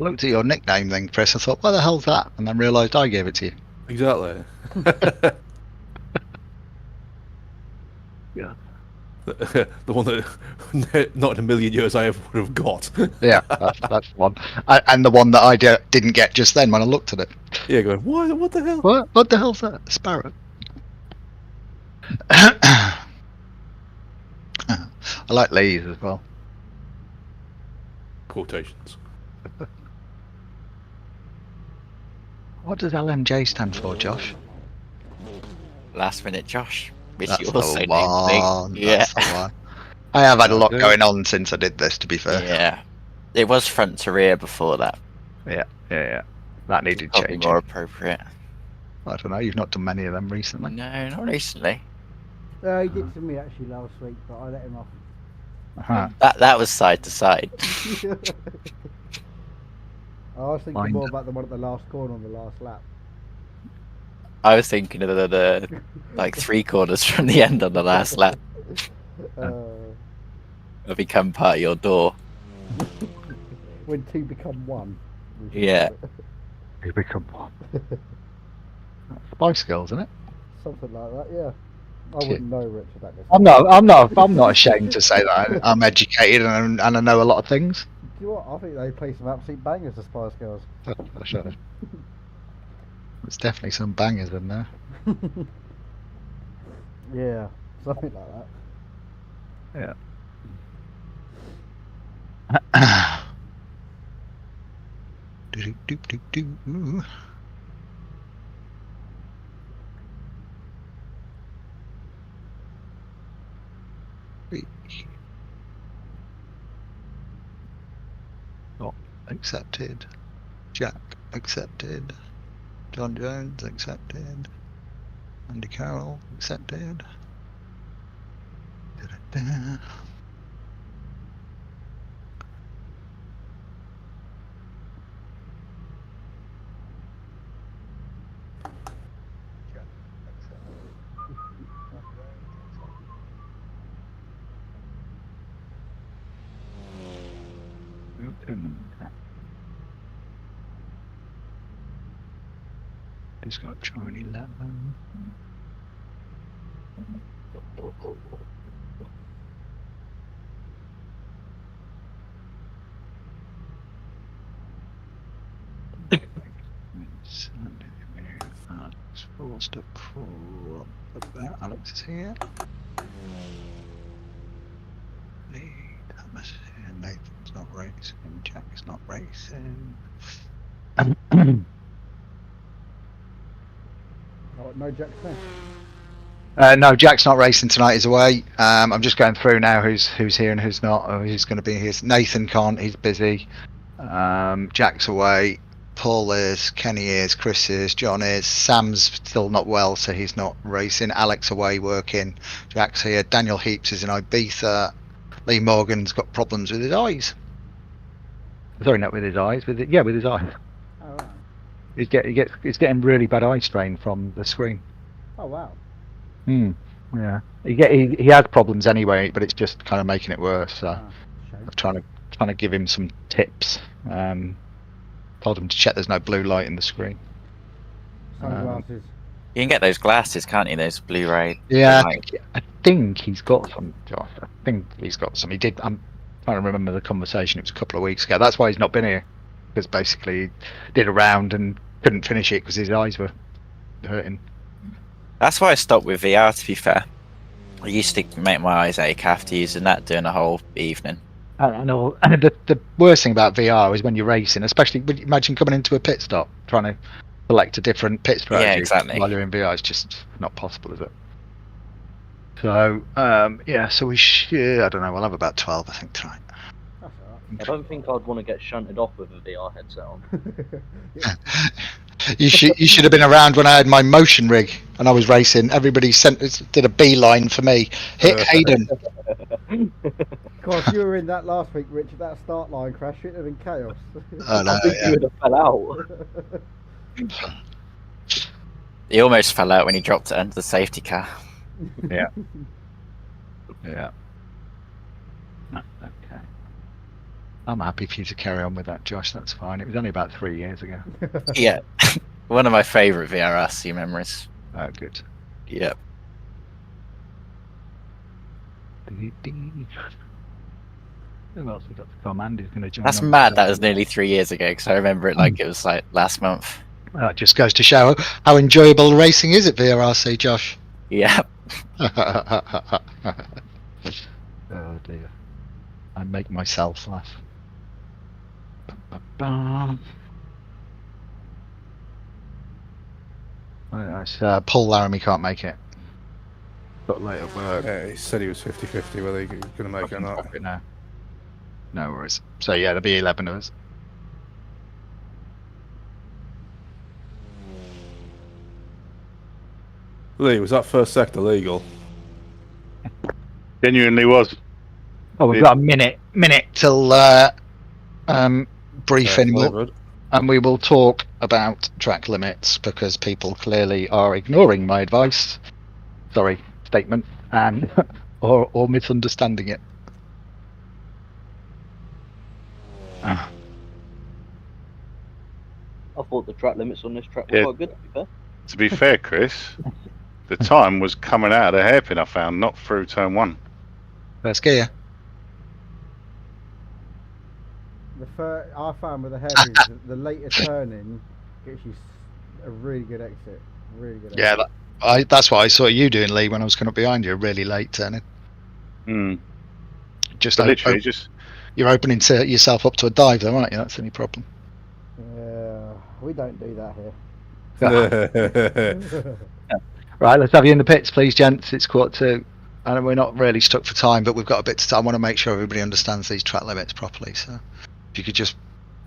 Looked at your nickname then, Chris. I thought, why the hell's that? And then realised I gave it to you. Exactly. Yeah. The one that not in a million years I ever would have got. Yeah, that's one. And the one that I didn't get just then when I looked at it. Yeah, going, what the hell? What the hell's that? A sparrow. I like Lee's as well. Quotations. What does LMJ stand for, Josh? Last minute Josh. Which That's you the also one. named. Yeah. That's the one. I have had a lot going on since I did this, to be fair. Yeah. It was front to rear before that. Yeah. That needed Probably changing. more appropriate. I don't know. You've not done many of them recently. No, not recently. He did to me actually last week, but I let him off. Uh-huh. That was side to side. I was thinking more about the one at the last corner on the last lap. I was thinking of the like 3 corners from the end on the last lap. Have become part of your door. When 2 become 1. Yeah. You become one. Spice Girls, isn't it? Something like that, yeah. I wouldn't know, Rich, about this. I'm not ashamed to say that I'm educated and I know a lot of things. Do you know what? I think they play some absolute bangers, the Spice Girls. There's definitely some bangers in there. Yeah, something like that. Yeah. Do-do-do-do-do. Not accepted. Jack accepted. John Jones accepted. Andy Carroll accepted. Da-da-da. He's got Charlie 11. Alex Forster, Alex is here. Lee Thomas here. Nathan's not racing. Jack's not racing. Oh, no Jack Smith. No, Jack's not racing tonight. He's away. I'm just going through now who's here and who's not. Or who's going to be here. Nathan can't. He's busy. Jack's away. Paul is. Kenny is. Chris is. John is. Sam's still not well, so he's not racing. Alex away working. Jack's here. Daniel Heaps is in Ibiza. Lee Morgan's got problems with his eyes. Sorry, not with his eyes. With his eyes. Oh, right. He's getting really bad eye strain from the screen. Oh, wow. Yeah. He has problems anyway, but it's just kind of making it worse. So I'm trying to give him some tips. Told him to check there's no blue light in the screen. Sunglasses. You can get those glasses, can't you? Those Blu-ray. Yeah, I think he's got some. Josh. I think he's got some. He did. I'm trying to remember the conversation. It was a couple of weeks ago. That's why he's not been here, because basically he did a round and couldn't finish it because his eyes were hurting. That's why I stopped with VR, to be fair. I used to make my eyes ache after using that, doing a whole evening. I know. And the worst thing about VR is when you're racing, especially when you imagine coming into a pit stop, trying to select a different pit strategy. Yeah, exactly. While you're in VR, it's just not possible, is it? So, so we should, I don't know, we'll have about 12, I think, tonight. That's I don't think I'd want to get shunted off with a VR headset on. You should have been around when I had my motion rig. and I was racing. Everybody did a beeline for me. Hit Hayden. Of course, you were in that last week, Richard. That start line crash, it would have been chaos. Oh, no, I think you would have fell out. He almost fell out when he dropped it under the safety car. Yeah. Yeah. Okay. I'm happy for you to carry on with that, Josh. That's fine. It was only about 3 years ago. Yeah. One of my favourite VRRC memories. Oh, good. Yep. Who else we got to come? Andy's going to join. That's on. mad. That was nearly 3 years ago because I remember it like it was like last month. That just goes to show how enjoyable racing is at VRRC, Josh. Yeah. Oh dear. I make myself laugh. Paul Laramie can't make it. Got late at work. He said he was 50-50 whether he was going to make it or not. No. No worries. So yeah, there'll be 11 of us. Lee, was that first sector legal? Genuinely was. Oh, we've got a minute till briefing, Delivered. and we will talk about track limits because people clearly are ignoring my advice. Sorry, statement, and or misunderstanding it. I thought the track limits on this track were Yeah. quite good, to be fair. To be fair, Chris, the time was coming out of the hairpin, I found, not through turn one. First gear. I found with the hairpins, the later turning gets you a really good exit. Really good. Yeah, exit. that's what I saw you doing, Lee, when I was coming up behind you. Really late turning. Just But literally, just you're opening yourself up to a dive, though, aren't you? That's the only problem. Yeah, we don't do that here. Right, let's have you in the pits, please, gents. It's 1:45. And we're not really stuck for time, but we've got a bit to time. I want to make sure everybody understands these track limits properly. So if you could just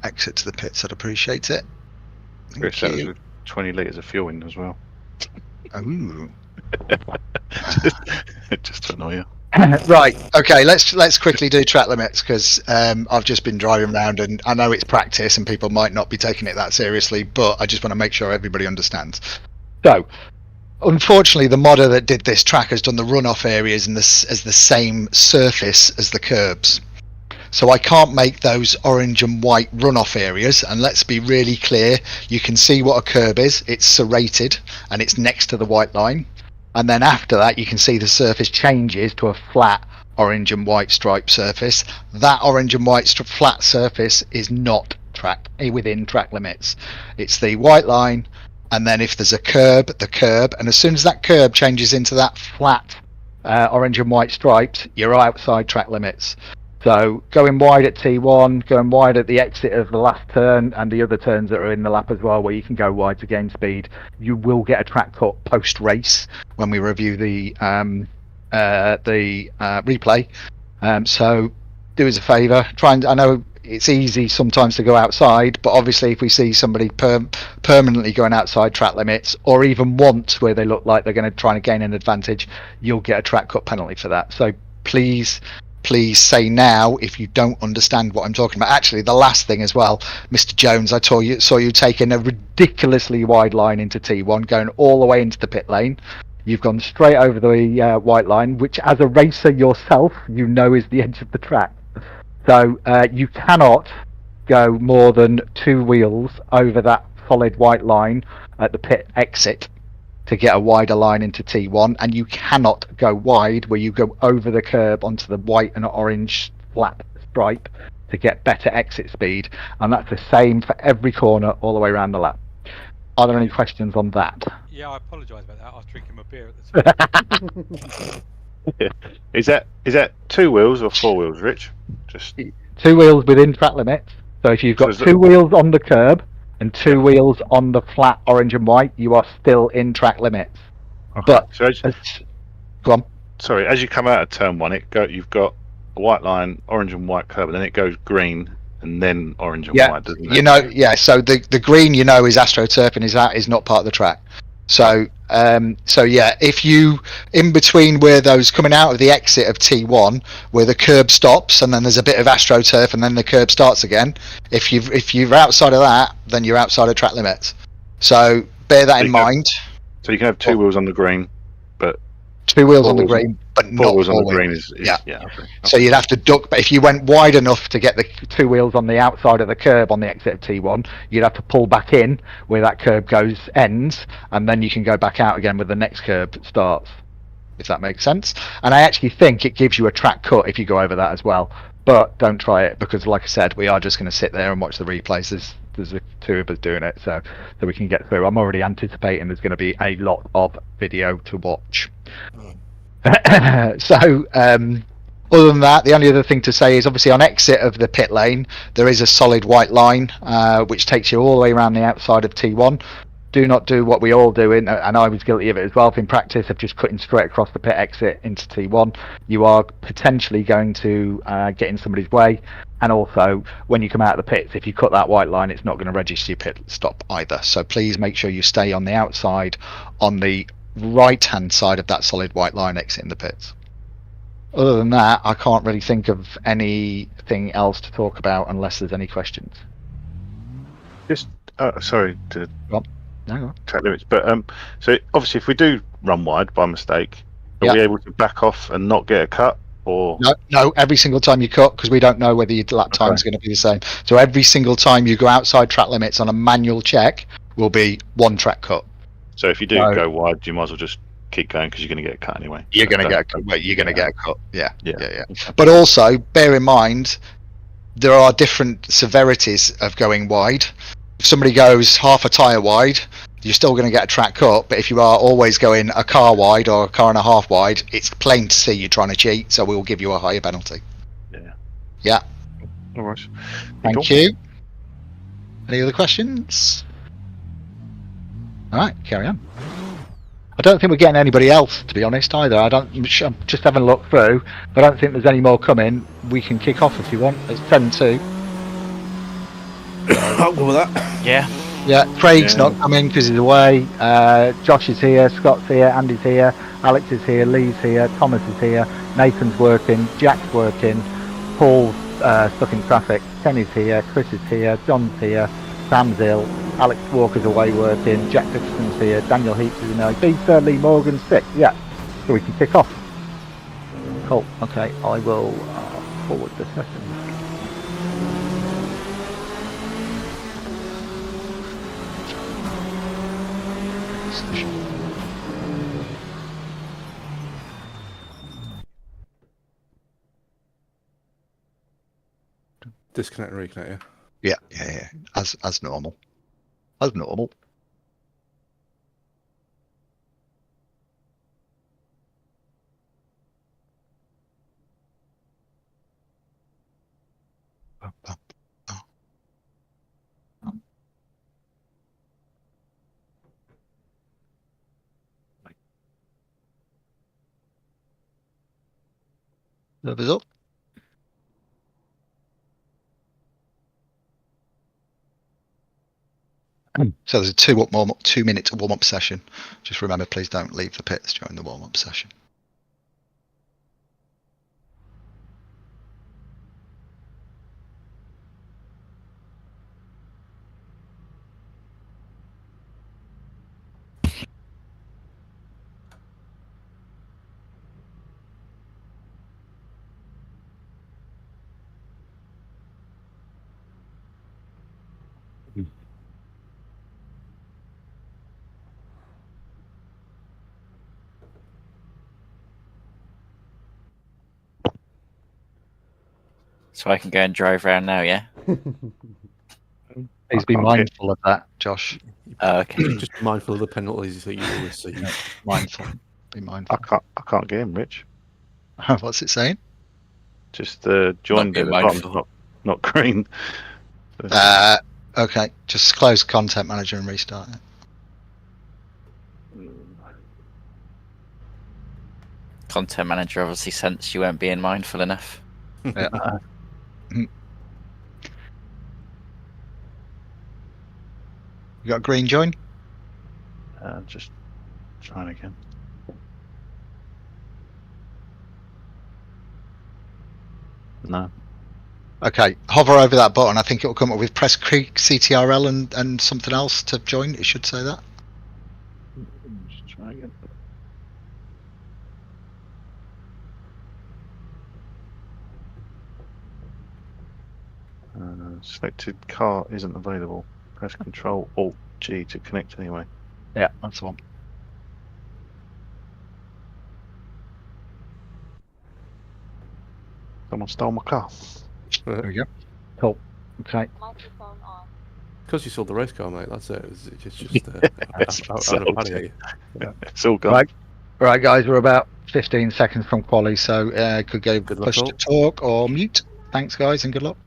exit to the pits, I'd appreciate it. Chris, that was with 20 litres of fuel in as well. Ooh. Just to annoy you. Right, okay, let's quickly do track limits because I've just been driving around and I know it's practice and people might not be taking it that seriously, but I just want to make sure everybody understands. So, unfortunately, the modder that did this track has done the runoff areas as the same surface as the curbs. So I can't make those orange and white runoff areas, and let's be really clear, you can see what a curb is. It's serrated and it's next to the white line. And then after that, you can see the surface changes to a flat orange and white striped surface. That orange and white flat surface is not within track limits. It's the white line, and then if there's a curb, the curb, and as soon as that curb changes into that flat orange and white stripes, you're outside track limits. So going wide at T1, going wide at the exit of the last turn, and the other turns that are in the lap as well, where you can go wide to gain speed, you will get a track cut post race when we review the replay. So do us a favour, I know it's easy sometimes to go outside, but obviously if we see somebody permanently going outside track limits, or even once where they look like they're going to try and gain an advantage, you'll get a track cut penalty for that. So please say now if you don't understand what I'm talking about. Actually, the last thing as well, Mr. Jones, I saw you taking a ridiculously wide line into T1, going all the way into the pit lane. You've gone straight over the white line, which as a racer yourself, you know is the edge of the track. So you cannot go more than 2 wheels over that solid white line at the pit exit to get a wider line into T1, and you cannot go wide where you go over the curb onto the white and orange flat stripe to get better exit speed, and that's the same for every corner all the way around the lap. Are there any questions on that? Yeah, I apologise about that. I was drinking my beer at the time. Is that 2 wheels or 4 wheels, Rich? Just 2 wheels within track limits. So if you've got 2 wheels on the curb and 2 wheels on the flat orange and white, you are still in track limits. Okay. But so go on. Sorry, as you come out of turn 1, you've got a white line, orange and white curb, and then it goes green and then orange and white, doesn't it? So the green, is AstroTurf, and is not part of the track. So So yeah, if you in between where those coming out of the exit of T1, where the curb stops and then there's a bit of AstroTurf and then the curb starts again. If you're outside of that, then you're outside of track limits. So bear that in mind. So you can have two wheels on the green, but 2 wheels four on the wheels green, but four not wheels on the 4 green wheels. is okay. So you'd have to duck, but if you went wide enough to get the 2 wheels on the outside of the curb on the exit of T1, you'd have to pull back in where that curb ends, and then you can go back out again where the next curb starts, if that makes sense. And I actually think it gives you a track cut if you go over that as well, but don't try it, because like I said, we are just going to sit there and watch the replays. There's 2 of us doing it, so we can get through. I'm already anticipating there's going to be a lot of video to watch. So other than that, the only other thing to say is obviously on exit of the pit lane there is a solid white line which takes you all the way around the outside of T1. Do not do what we all do, and I was guilty of it as well in practice, of just cutting straight across the pit exit into T1. You are potentially going to get in somebody's way, and also when you come out of the pits, if you cut that white line, it's not going to register your pit stop either. So please make sure you stay on the outside, on the right hand side of that solid white line exiting the pits. Other than that, I can't really think of anything else to talk about unless there's any questions. Just sorry to No. track limits, but so obviously if we do run wide by mistake, are we able to back off and not get a cut? Or No, every single time you cut, because we don't know whether your lap time is going to be the same. So every single time you go outside track limits on a manual check will be 1 track cut. So if you do go wide, you might as well just keep going because you're going to get a cut anyway. You're going to get a cut. You're going to get a cut. Yeah. But also bear in mind there are different severities of going wide. If somebody goes half a tyre wide, you're still going to get a track cut. But if you are always going a car wide or a car and a half wide, it's plain to see you're trying to cheat. So we will give you a higher penalty. Yeah. All right. Thank you. Any other questions? All right, carry on. I don't think we're getting anybody else, to be honest, either. I'm just having a look through. I don't think there's any more coming. We can kick off if you want. It's 10-2. I'll go with that. Yeah. Craig's not coming because he's away. Josh is here, Scott's here, Andy's here, Alex is here, Lee's here, Thomas is here, Nathan's working, Jack's working, Paul's stuck in traffic, Kenny's here, Chris is here, John's here, Sam's ill, Alex Walker's away working, Jack Dixon's here, Daniel Heaps is in Ibiza, Lee Morgan's sick. Yeah, so we can kick off. Cool. Okay, I will forward the session. Disconnect and reconnect, Yeah. As normal. As normal. The result. So there's a 2 minute warm up session. Just remember, please don't leave the pits during the warm up session. So I can go and drive around now, yeah? Please be mindful of that, Josh. Okay. Just be mindful of the penalties that you always see. Mindful. Be mindful. I can't get in, Rich. What's it saying? Just join being the mindful. bottom, not green. Okay, just close Content Manager and restart it. Content manager obviously sensed you weren't being mindful enough. Yeah. You got a green join? Just Trying again. No. Okay, hover over that button. I think it will come up with press CTRL and something else to join. It should say that. Just try again. Selected car isn't available. Press Control Alt G to connect anyway. Yeah, that's the one. Someone stole my car. There we go. Cool. Okay. Because you sold the race car, mate. That's it. It's just out of panic. It's all gone. Right, guys, we're about 15 seconds from quali, so could go Good luck, push to all. talk or mute. Thanks, guys, and good luck.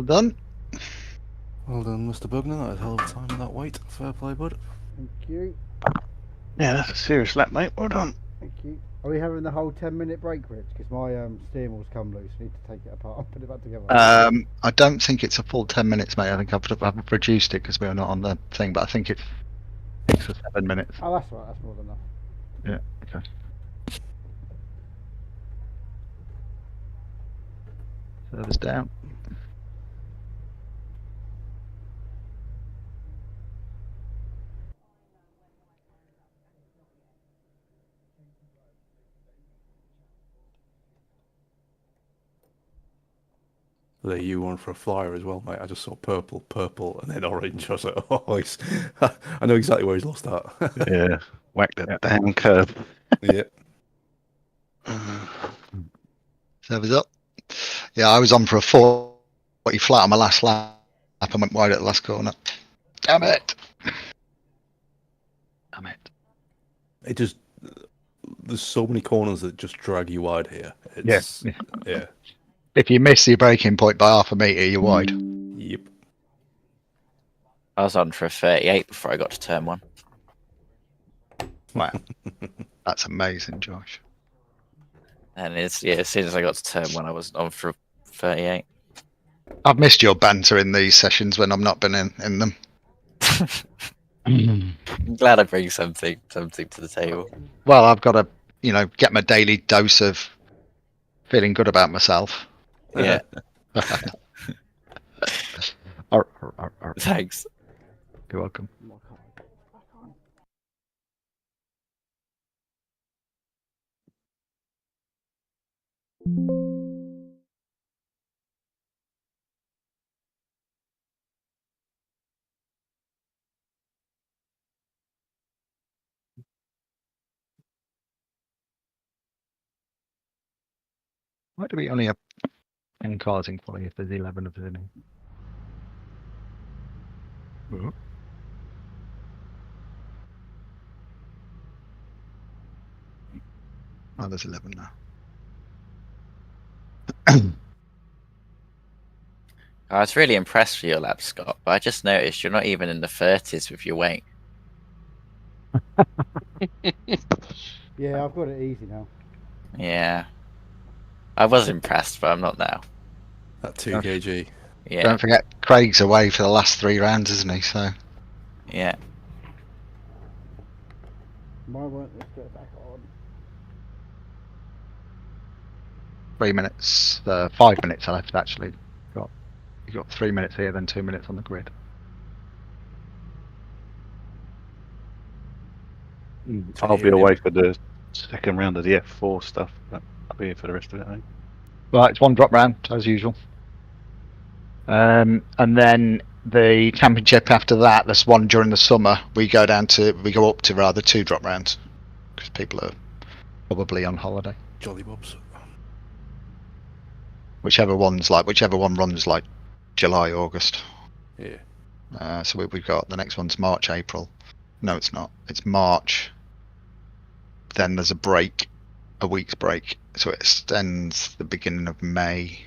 done. Well done, Mr. Bugner. That was a hell of a time in that weight. Fair play, bud. Thank you. Yeah, that's a serious lap, mate. Well done. Thank you. Are we having the whole 10-minute break, Rich? Because my steering wheel's come loose. I need to take it apart and put it back together. I don't think it's a full 10 minutes, mate. I think I've reduced it because we're not on the thing, but I think it's 6 or 7 minutes. Oh, that's right. That's more than enough. Yeah, okay. Servers down. There you one for a flyer as well, mate. I just saw purple, and then orange. I was like, oh, I know exactly where he's lost that. Yeah, whack that damn curve. Yeah. Servers up. Yeah, I was on for a 40 flat on my last lap. I went wide at the last corner. Damn it! Damn it. It just, there's so many corners that just drag you wide here. It's, yeah. If you miss your braking point by half a metre, you're wide. Yep. I was on for a 38 before I got to turn 1. Wow. That's amazing, Josh. And as soon as I got to turn 1, I was on for 38. I've missed your banter in these sessions when I've not been in them. I'm glad I bring something to the table. Well, I've got to, get my daily dose of feeling good about myself. Yeah. Arr. Thanks. You're welcome. Why do we only have 10 cars in quality if there's 11 of us in here? Oh, there's 11 now. I was really impressed with your lap, Scott, but I just noticed you're not even in the 30s with your weight. Yeah, I've got it easy now. Yeah. I was impressed, but I'm not now. That 2 kg. Yeah. Don't forget, Craig's away for the last 3 rounds, isn't he? So Yeah. Why won't this get back on? 3 minutes, 5 minutes left actually. You got 3 minutes here, then 2 minutes on the grid. I'll be away for the second round of the F4 stuff, but I'll be here for the rest of it, I think. Right, it's one drop round as usual. And then the championship after that, there's one during the summer. We go up to rather 2 drop rounds because people are probably on holiday. Jolly Bobs. Whichever one runs like July, August. Yeah. So we've got the next one's March, April. No, it's not. It's March. Then there's a week's break. So it extends the beginning of May.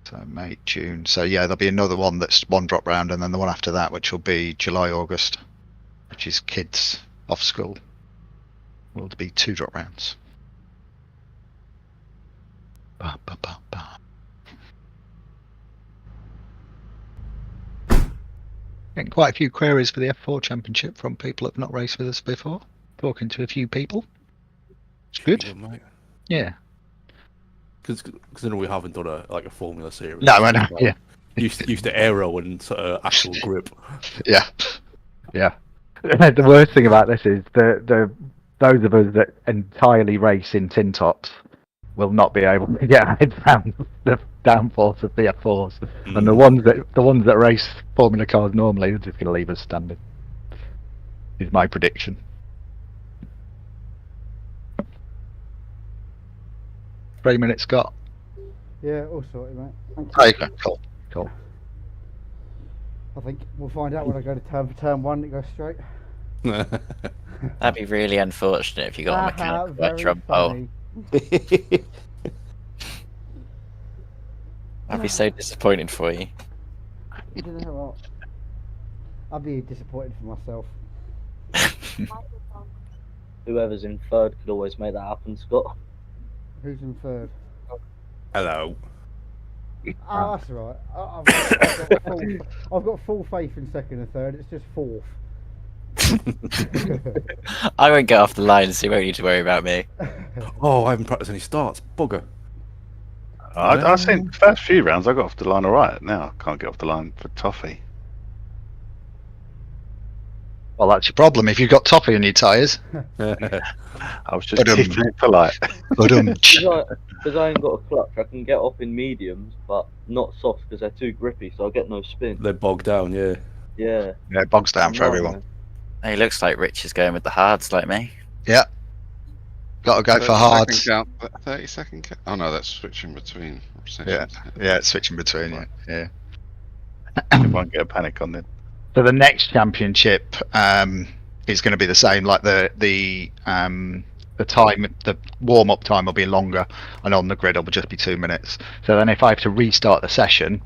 So May, June. So yeah, there'll be another one that's one drop round, and then the one after that, which will be July, August, which is kids off school. Will be 2 drop rounds. Ba, ba, ba, ba. Getting quite a few queries for the F4 Championship from people who have not raced with us before. Talking to a few people. It's good. Mate. Yeah. Because we haven't done a Formula series. No, I know. Yeah. Used to aero and actual grip. Yeah. Yeah. The worst thing about this is those of us that entirely race in tin tops will not be able to get our heads around the downforce of the F4s, and the ones that race Formula cars normally are just going to leave us standing. Is my prediction. 3 minutes, Scott. Yeah, all sorted, mate. Thank you. Okay, cool. I think we'll find out when I go to turn 1. It goes straight. That'd be really unfortunate if you got a mechanical Very lecture on pole. funny. I'd be so disappointed for you. You know what? I'd be disappointed for myself. Whoever's in third could always make that happen, Scott. Who's in third? Hello. Oh, that's all right. I've got full faith in second and third. It's just fourth. I won't get off the line, so you won't need to worry about me. Oh, I haven't practiced any starts. Bugger. I think the first few rounds I got off the line all right. Now I can't get off the line for Toffee. Well, that's your problem if you've got toffee on your tyres. I was just But, keeping it polite. But Because I ain't got a clutch, I can get off in mediums, but not softs because they're too grippy, so I get no spin. They're bogged down, yeah. Yeah. yeah, it bogs down for everyone. He looks like Rich is going with the hards like me. Got to go for 30 hard. second count, 30 second count. Oh no, that's switching between Yeah, sessions. yeah, it's switching between you. Yeah. You won't get a panic on it. So the next championship is going to be the same. Like the time, the warm up time will be longer, and on the grid it'll just be 2 minutes. So then if I have to restart the session,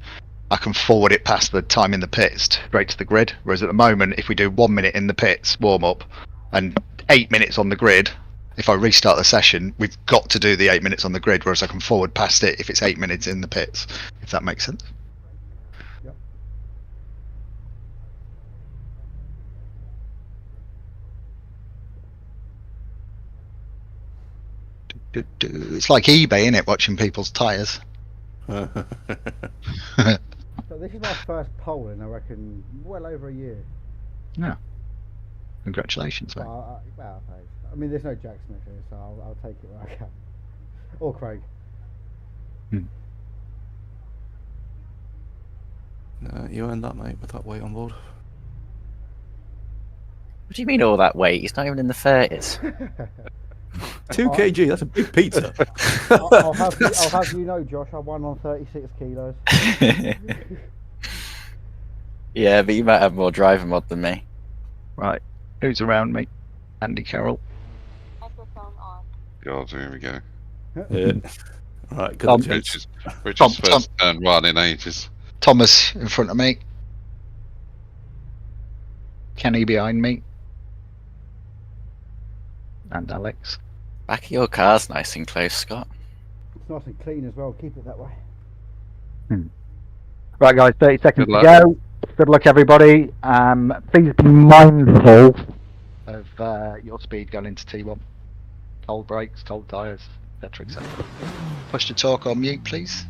I can forward it past the time in the pits straight to the grid. Whereas at the moment, if we do 1 minute in the pits warm up and 8 minutes on the grid, if I restart the session, we've got to do the 8 minutes on the grid. Whereas I can forward past it if it's 8 minutes in the pits. If that makes sense. It's like eBay, isn't it? Watching people's tyres. So this is my first poll in, I reckon, well over a year. Congratulations, mate. Well, thanks. I mean, there's no Jack Smith here, so I'll take it where I can. Or Craig. No, you earned that, mate, with that weight on board. What do you mean all that weight? He's not even in the 30s. 2 kg, that's a big pizza. I'll have you know, Josh, I won on 36 kilos. Yeah, but you might have more driver mod than me. Right. Who's around me? Andy Carroll. God, here we go. Yeah. Right, good Tom. luck, gents. Richard's first turn one in ages. Thomas in front of me. Kenny behind me. And Alex. Back of your car's nice and close, Scott. It's nice and clean as well, keep it that way. Right, guys, 30 seconds Good to go. Good luck, everybody. Please be mindful of your speed going into T1. Cold brakes, cold tyres, etc., etc. Push to talk on mute, please.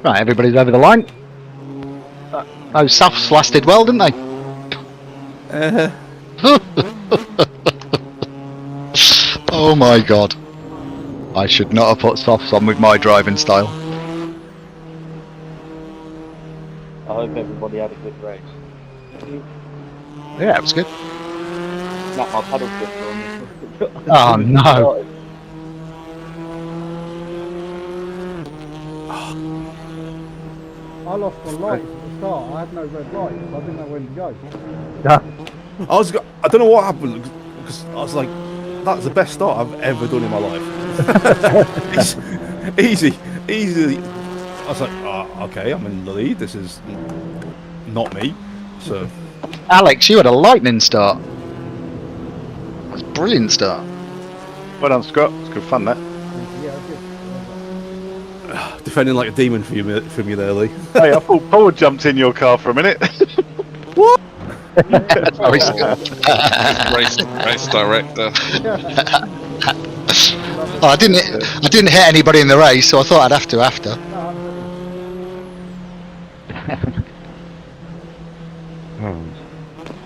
Right, everybody's over the line. Those softs lasted well, didn't they? Oh my god. I should not have put softs on with my driving style. I hope everybody had a good race. Yeah, it was good. Snap my paddle shifter on me. Oh no. I lost my lights at the start. I had no red lights. I didn't know when to go. I don't know what happened because I was like, that's the best start I've ever done in my life. Easy. I was like, okay, I'm in the lead. This is not me. So, Alex, you had a lightning start. That's a brilliant start. Well done, Scott. It's good fun, that. Yeah, I did. defending like a demon from you there, Lee. Hey, I thought Paul jumped in your car for a minute. Oh, he's good. race director. Oh, I didn't hit anybody in the race, so I thought I'd have to after.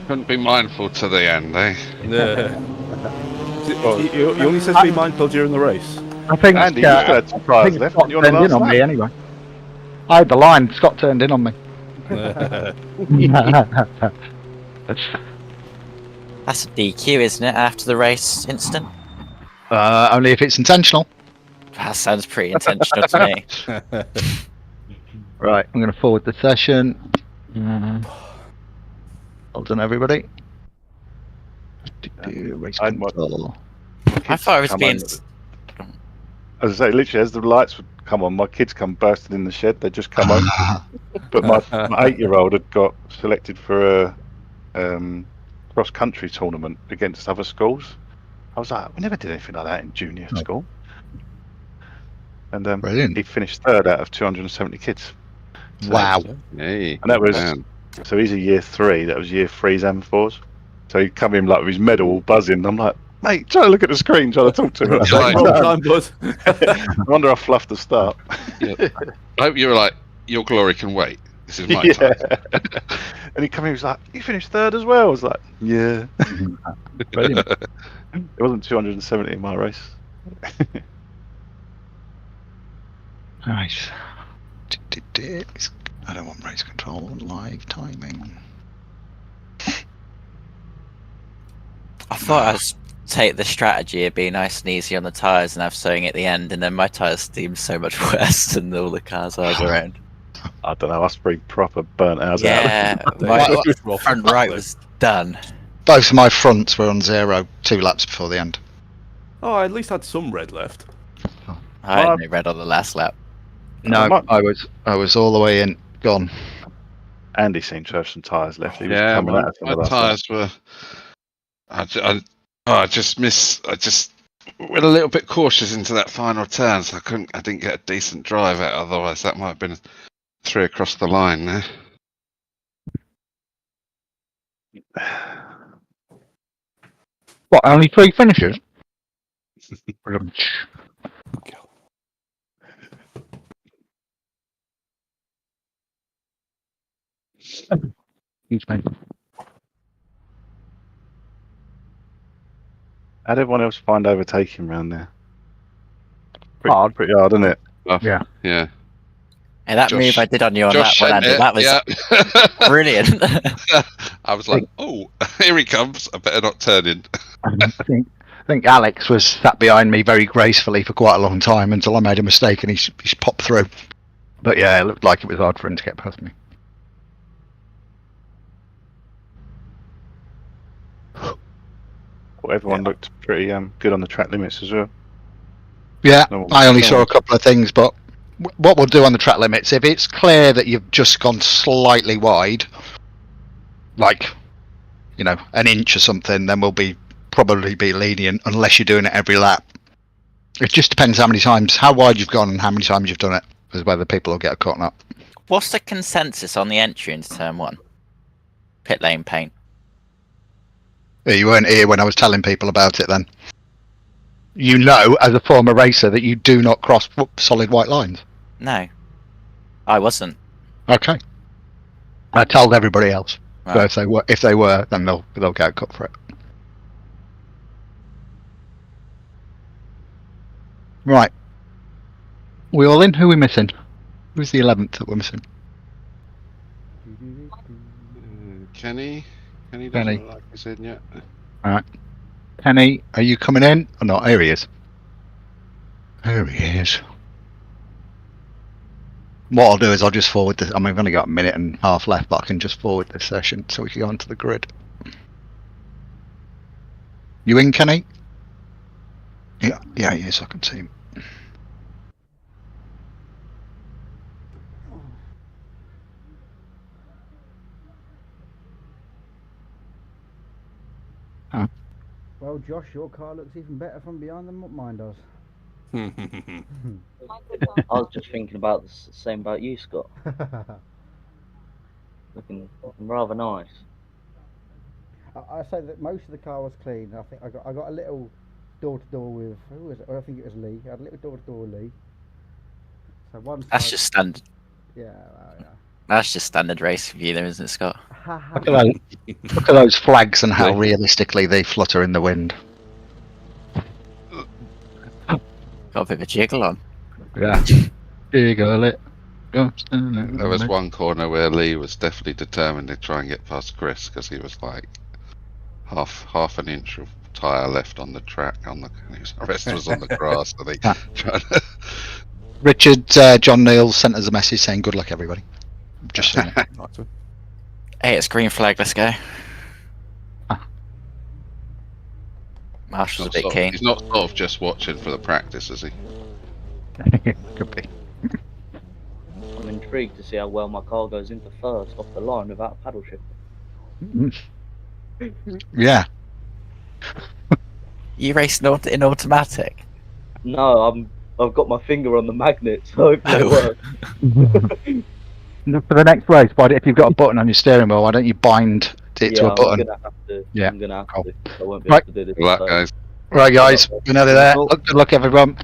Couldn't be mindful to the end, eh? Yeah. You only said to be mindful during the race. I think Andy, you still had some tyres left. Scott You on the turned in last on me lap? anyway. I had the line. Scott turned in on me. That's a DQ, isn't it? After the race incident. Only if it's intentional. That sounds pretty intentional to me. Right, I'm going to forward the session. Well done, everybody. Race I'd watch- control. I thought I was Come being. on. As I say, literally, as the lights would come on, my kids come bursting in the shed. They just come on. But my 8-year-old had got selected for a cross-country tournament against other schools. I was like, we never did anything like that in junior school. And Brilliant. he finished 3rd out of 270 kids. Wow. Hey, And that was man. so he's a year 3. That was year 3s and 4s. So he'd come in like with his medal all buzzing. I'm like, mate, trying to look at the screen, trying to talk to him. You're like, Well done, bud. I wonder I fluffed the start. I hope you were like, your glory can wait. This is my Yeah. time. And he come in, he was like, you finished 3rd as well. I was like, yeah. Brilliant. It wasn't 270 in my race. Nice. I don't want race control on live timing. I thought I'd take the strategy of being nice and easy on the tyres and have sewing at the end, and then my tyres seem so much worse than all the cars I was around. I don't know, us pretty proper burnt ours out. Yeah, my front right was done. Both of my fronts were on 0 2 laps before the end. Oh, I at least had some red left. I had no red on the last lap. No, I was all the way in, gone. Andy seemed to have some tyres left. He was Yeah, coming my at us on the last tyres were. I just went a little bit cautious into that final turn, so I didn't get a decent drive out. Otherwise, that might have been 3 across the line there. What, only 3 finishes? Excuse me. How'd everyone else find overtaking round there? Hard. Pretty hard, isn't it? Yeah. Yeah. And that Josh- move I did on you on Josh that one, sent Andy, it, that was yeah. brilliant. I was like, oh, here he comes. I better not turn in. I think Alex was sat behind me very gracefully for quite a long time until I made a mistake and he popped through. But yeah, it looked like it was hard for him to get past me. Well, everyone looked pretty good on the track limits as well. Yeah, No, I only no saw a one- couple of things, but what we'll do on the track limits, if it's clear that you've just gone slightly wide, like, you know, an inch or something, then we'll probably be lenient unless you're doing it every lap. It just depends how wide you've gone and how many times you've done it, is whether people will get caught up. What's the consensus on the entry into turn 1? Pit lane paint. Yeah, you weren't here when I was telling people about it then. You know, as a former racer, that you do not cross solid white lines. No. I wasn't. Okay. I told everybody else. So Right. if they were, then they'll get cut for it. Right. We all in? Who are we missing? Who's the 11th that we're missing? Kenny? Kenny doesn't Kenny. look like he's in yet. Alright. Kenny, are you coming in or not? Here he is. Here he is. What I'll do is I'll just forward this. I mean, I've only got a minute and a half left, but I can just forward this session so we can go onto the grid. You in, Kenny? Yeah, he is. I can see him. Well, Josh, your car looks even better from behind than what mine does. I was just thinking about the same about you, Scott. Looking rather nice. I say that most of the car was clean. I think I got a little door to door with who was it? Oh, I think it was Lee. I had a little door to door with Lee. So one. That's side- just standard. Yeah. That's just standard race review, though, isn't it, Scott? Look at those flags and how realistically they flutter in the wind. Got a bit of a jiggle on. Yeah. Jiggle it. There was one corner where Lee was definitely determined to try and get past Chris because he was like half an inch of tyre left on the track. The rest was on the grass. I think. Richard John Neal sent us a message saying good luck, everybody. Just saying. Hey, it's green flag. Let's go. Marshall's a bit keen. He's not sort of just watching for the practice, is he? Could be. I'm intrigued to see how well my car goes into first off the line without a paddle shift. Yeah. You racing in automatic? No, I've got my finger on the magnet, so hopefully it works. For the next race, if you've got a button on your steering wheel, why don't you bind it to a button? I'm gonna have to. Yeah. I'm gonna have to. I won't be Right. able to do this. Good luck, guys. Right, guys, we're nearly there. Good luck, everyone.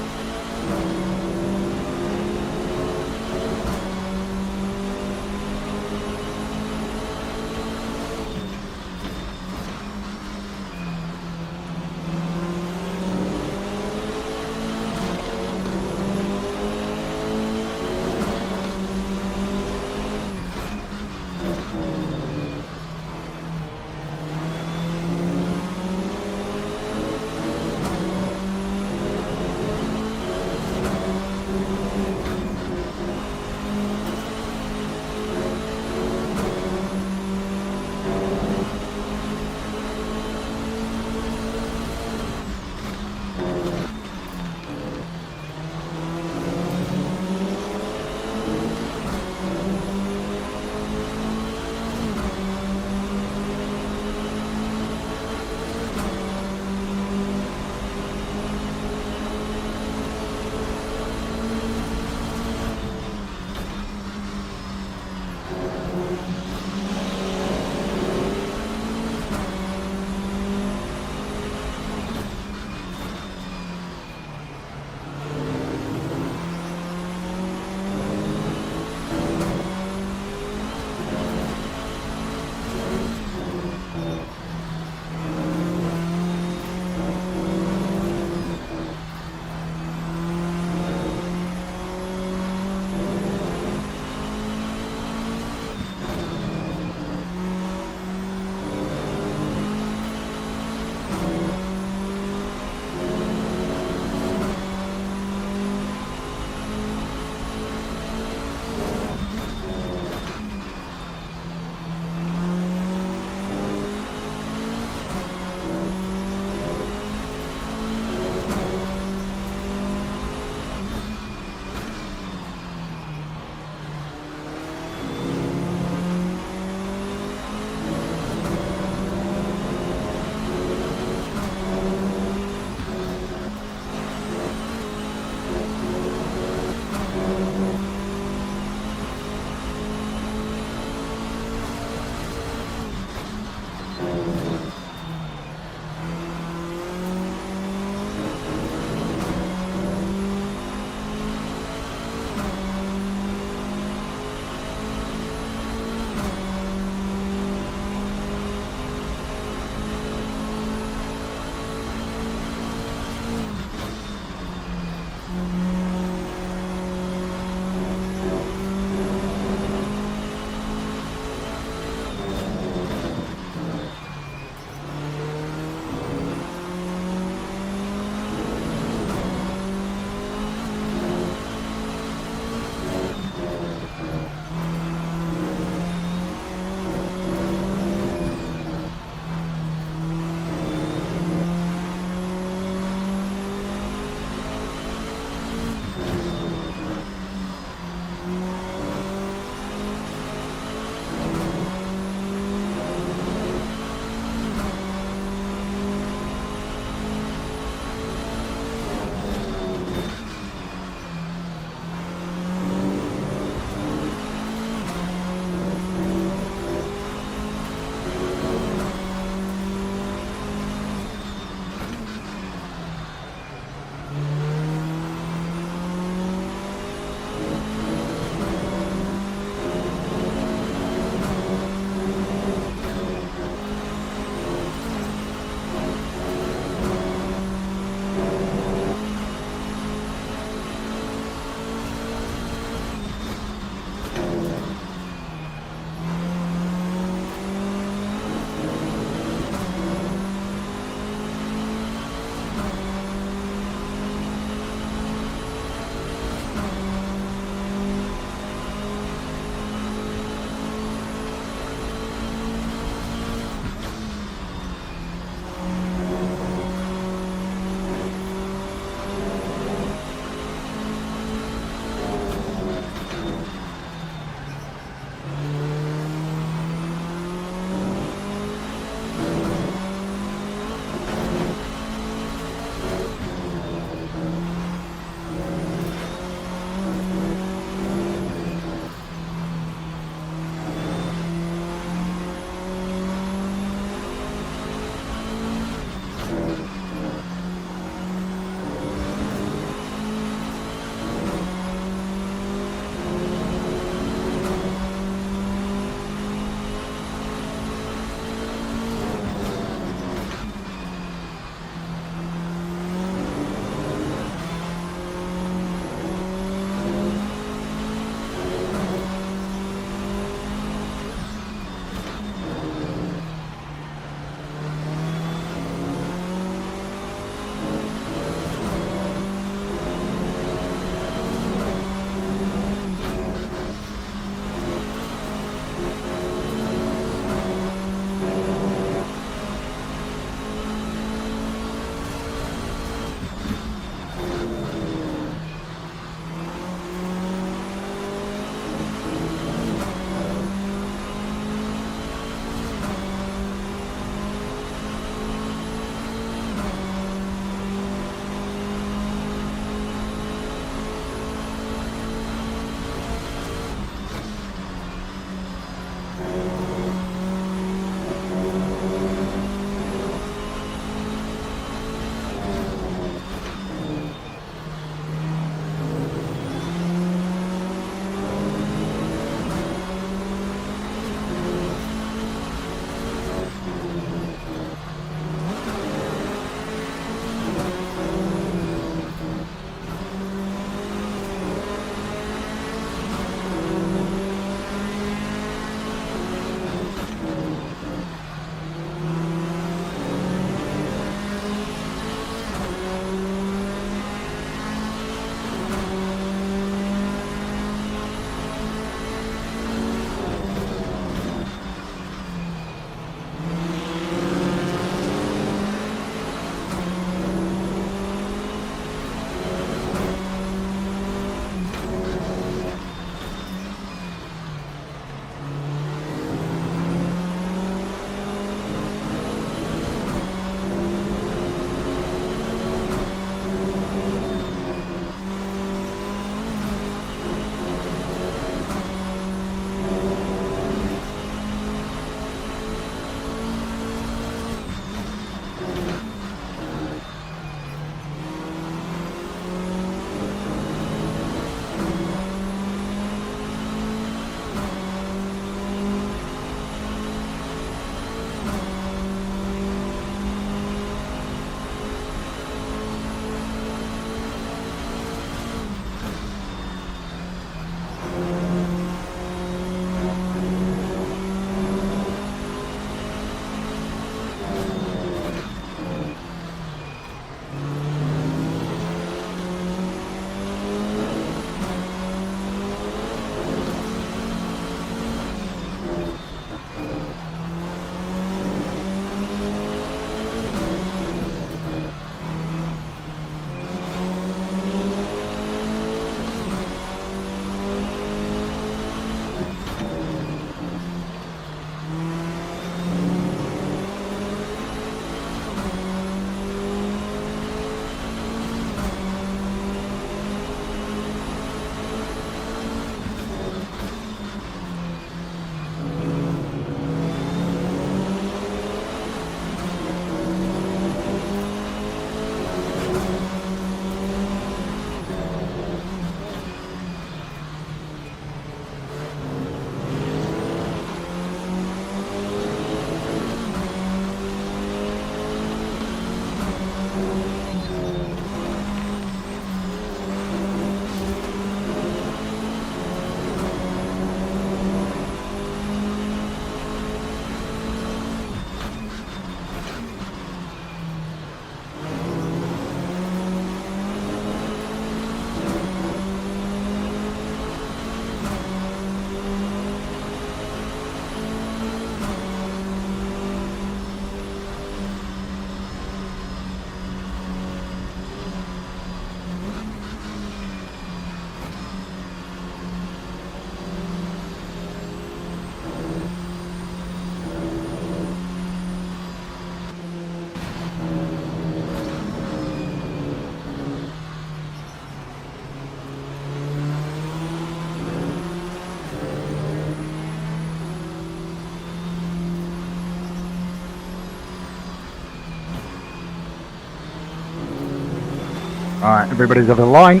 Alright, everybody's over the line.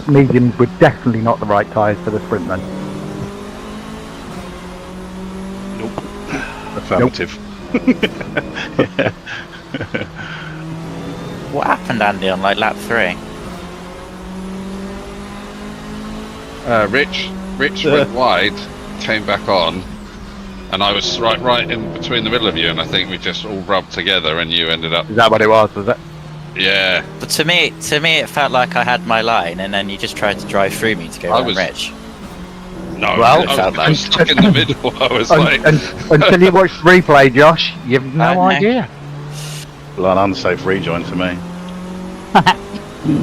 Mediums were definitely not the right tyres for the sprint then. Affirmative. What happened, Andy, on like lap 3? Rich went wide, came back on, and I was right in between the middle of you, and I think we just all rubbed together, and you ended up. Is that what it was it? Yeah. But to me, it felt like I had my line, and then you just tried to drive through me to go around Rich. No, Well, I was stuck in the middle. I was like. Until you watch the replay, Josh, you've no idea. Well, an unsafe rejoin for me.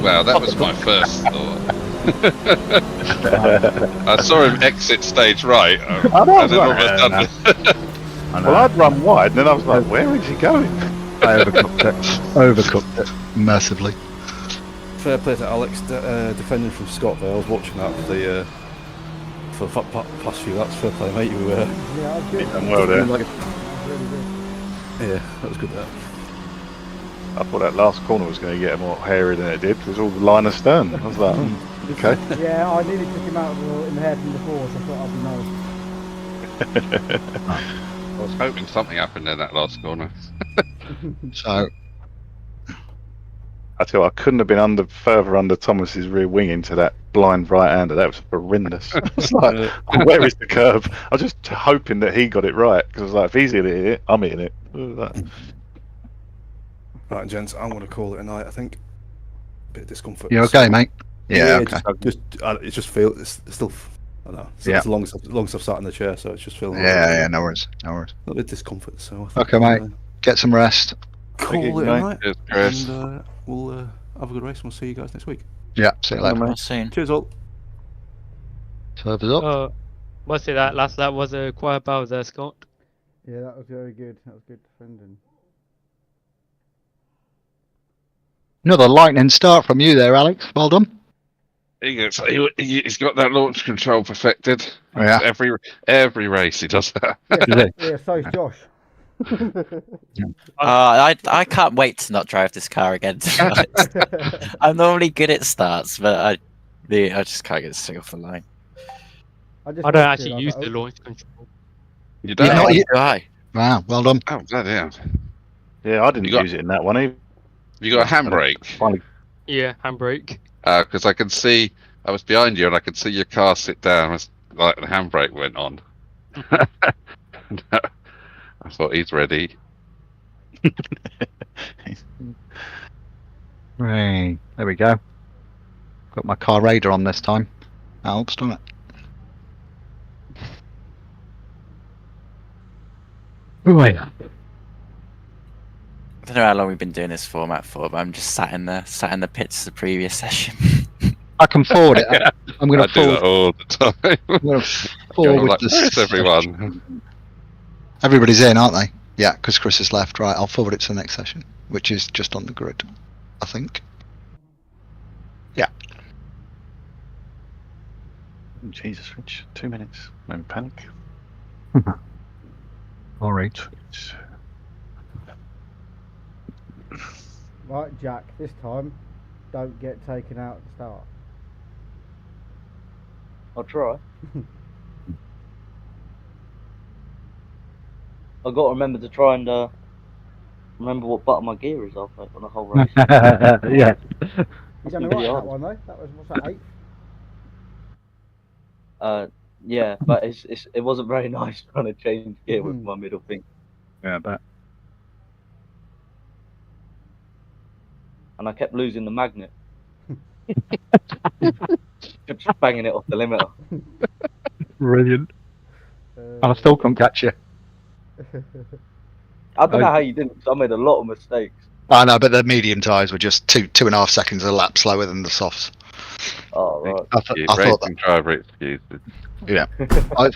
Well, that was my first thought. I saw him exit stage right. Well, I'd run wide, and then I was like, where is he going? I overcooked it massively. Fair play to Alex, defending from Scott there. I was watching that for the past few laps. Fair play, mate. You were done well there. Yeah, that was good there. I thought that last corner was going to get more hairy than it did. It was all line astern. I was like, okay. Yeah, I nearly took him out in the head from before, so I thought I'd be nice. I was hoping something happened in that last corner. So, I tell you, I couldn't have been further under Thomas's rear wing into that blind right-hander. That was horrendous. I was like, where is the curve? I was just hoping that he got it right, because I was like, if he's hitting it, I'm hitting it. Right, gents, I'm going to call it a night. I think. Bit of discomfort. you okay, mate? Yeah, okay. It just feels it's still. I don't know. It's long since I've sat in the chair, so it's just feeling. Yeah, no worries. A little bit of discomfort. So. I think Okay, mate. Get some rest. Call it a night. Cheers, Chris. And we'll have a good race, and we'll see you guys next week. Yeah, see you later. Soon. Cheers, all. Servers up. Must say that last lap was a quiet battle there, Scott. Yeah, that was very good. That was good defending. Another lightning start from you there, Alex. Well done. He's got that launch control perfected. Yeah. Every race he does that. Yeah, so's Josh. I can't wait to not drive this car again. To be honest. I'm normally good at starts, but I just can't get a single off the line. I don't actually use the launch control. You don't? Wow, well done. Oh, bloody hell. Yeah, I didn't use it in that one either. You got a handbrake? Yeah, handbrake. Because I can see, I was behind you and I could see your car sit down as like the handbrake went on. I thought he's ready. Right, there we go. Got my car radar on this time. Helps, doesn't it? Oh, yeah. I don't know how long we've been doing this format for, but I'm just sat in the pits of the previous session. I can forward it. I'm going to do that all the time. I'm going to forward like, this. where's everyone? Everybody's in, aren't they? Yeah, because Chris is left. Right, I'll forward it to the next session, which is just on the grid, I think. Yeah. Jesus, Rich. 2 minutes. No panic. All right. Right, Jack, this time, don't get taken out at the start. I'll try. I've got to remember to try and remember what button my gear is off on the whole race. Yeah. He's done alright that one though. That was, what's that, 8th? Yeah, but it wasn't very nice trying to change gear with my middle finger. Yeah, I bet. And I kept losing the magnet. Kept just banging it off the limiter. Brilliant. And I still can't catch you. I don't know how you didn't, because I made a lot of mistakes. I know, but the medium tyres were just 2.5 seconds a lap slower than the softs. Oh, right. I thought that, driver excuses. yeah.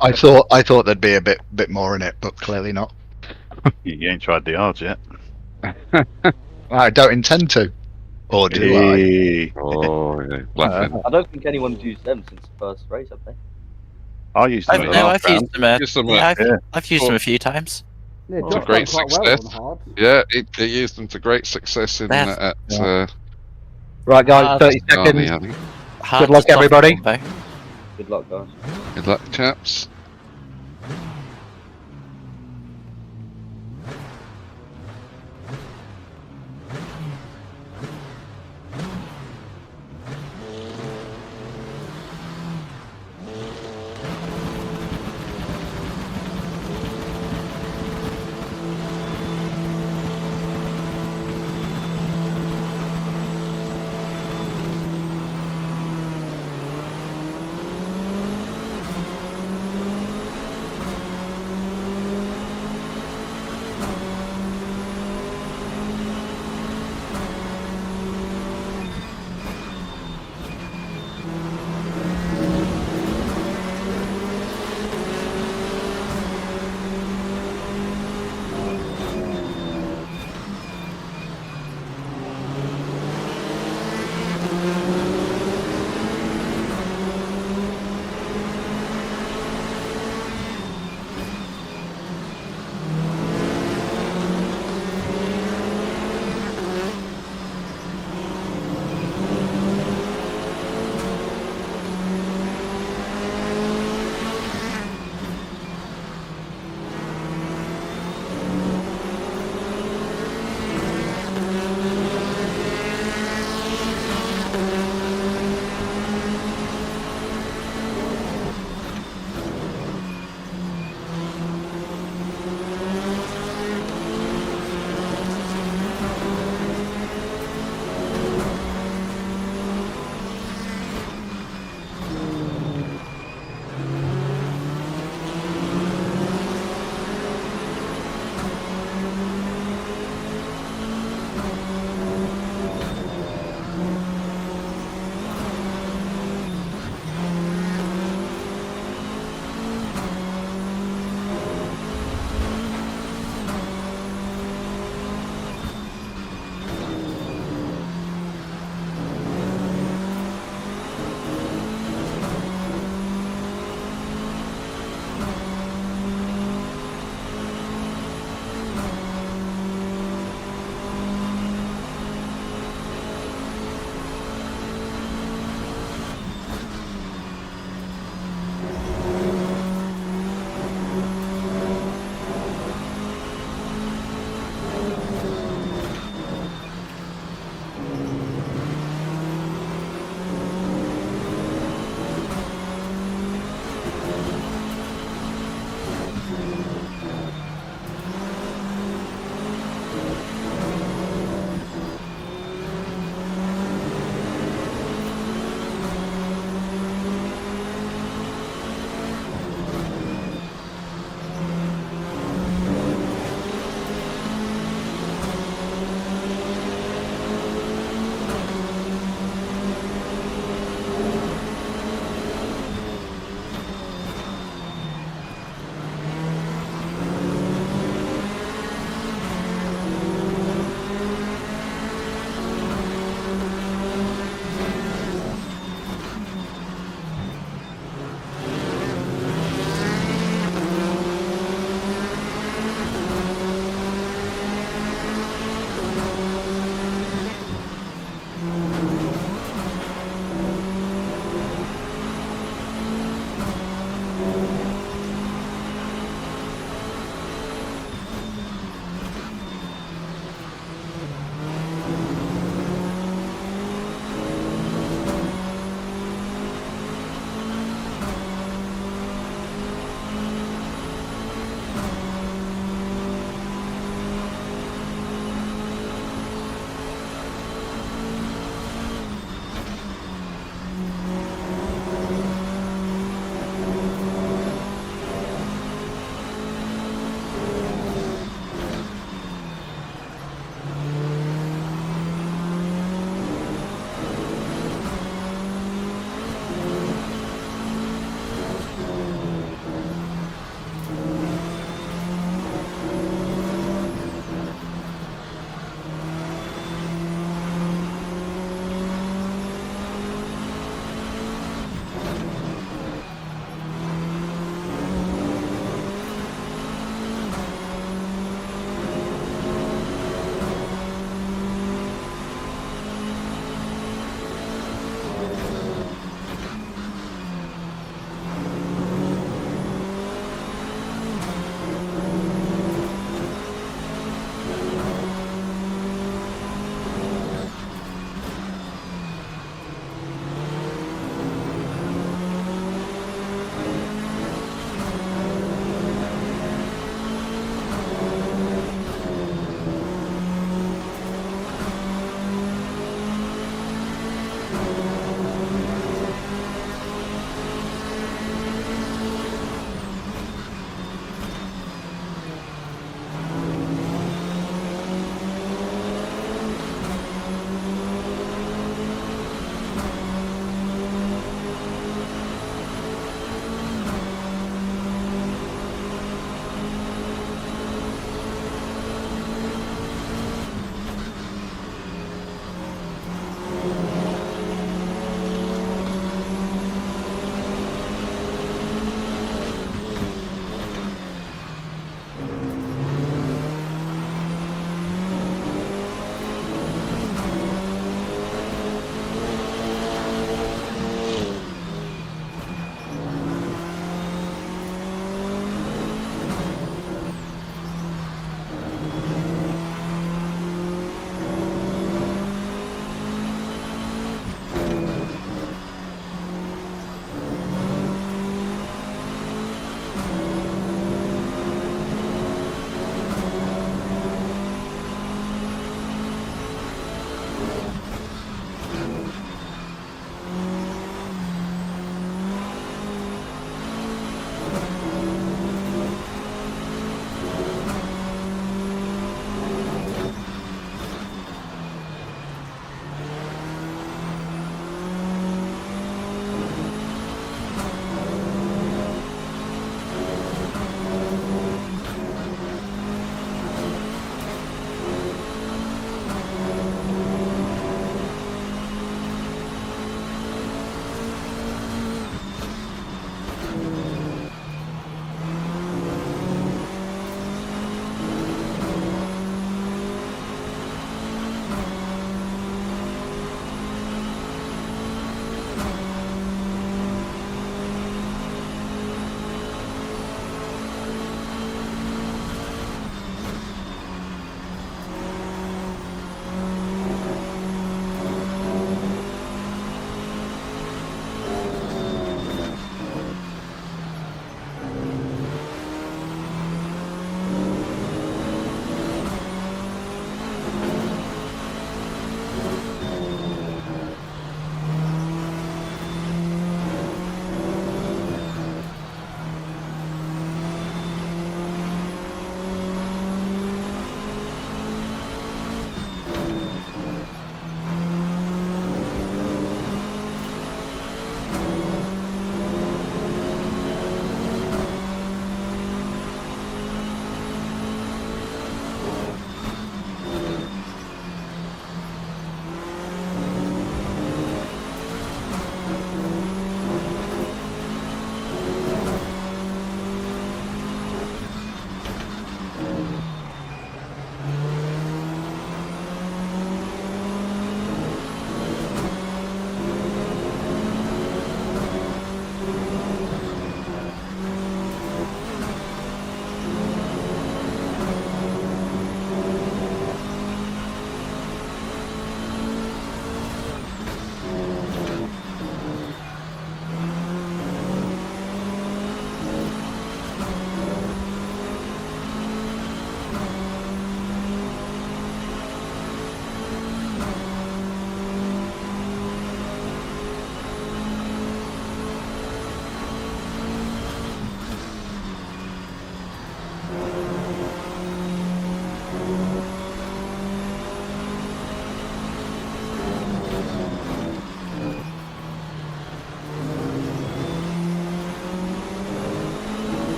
I thought there'd be a bit more in it, but clearly not. You ain't tried the odds yet. I don't intend to. Or do I? Oh, yeah. Bluffing. I don't think anyone's used them since the first race, have they? I used them. I've used them. I've used them a few times. Yeah, To Josh great done quite success. well on hard. Yeah, they used them to great success in That's- at Right, guys, 30 Arnie, seconds. I think. Hard luck, to stop everybody. combo. Good luck, guys. Good luck, chaps.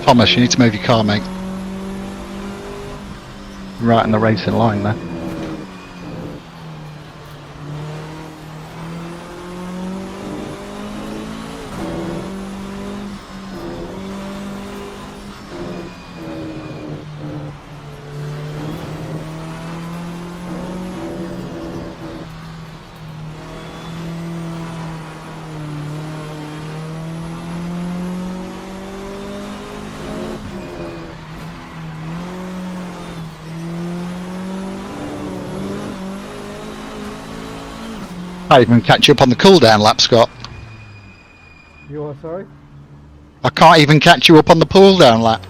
Thomas, you need to move your car, mate. Right in the racing line there. Can't even catch you up on the cooldown lap, Scott. You are sorry? I can't even catch you up on the cooldown lap.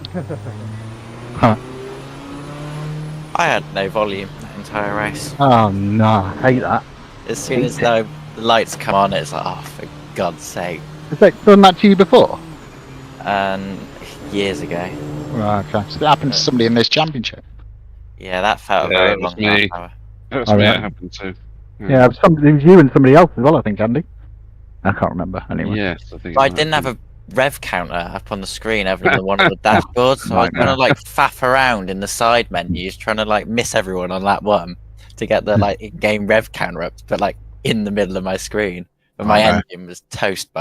I had no volume that entire race. Oh no, I hate that. As soon as the lights come on, it's like, oh, for God's sake. Has that done that to you before? Years ago. Right, okay. So that happened to somebody in this championship. Yeah, that felt a Yeah, very it was long me. half hour. That was Oh, me. yeah. It happened too. Yeah, it was you and somebody else as well, I think, Andy. I can't remember anyway. Yes, I think. But I didn't have a rev counter up on the screen other than the one on the dashboard, so I was trying to like faff around in the side menus, trying to like miss everyone on lap 1 to get the like in-game rev counter up, but like in the middle of my screen. But my engine was toast by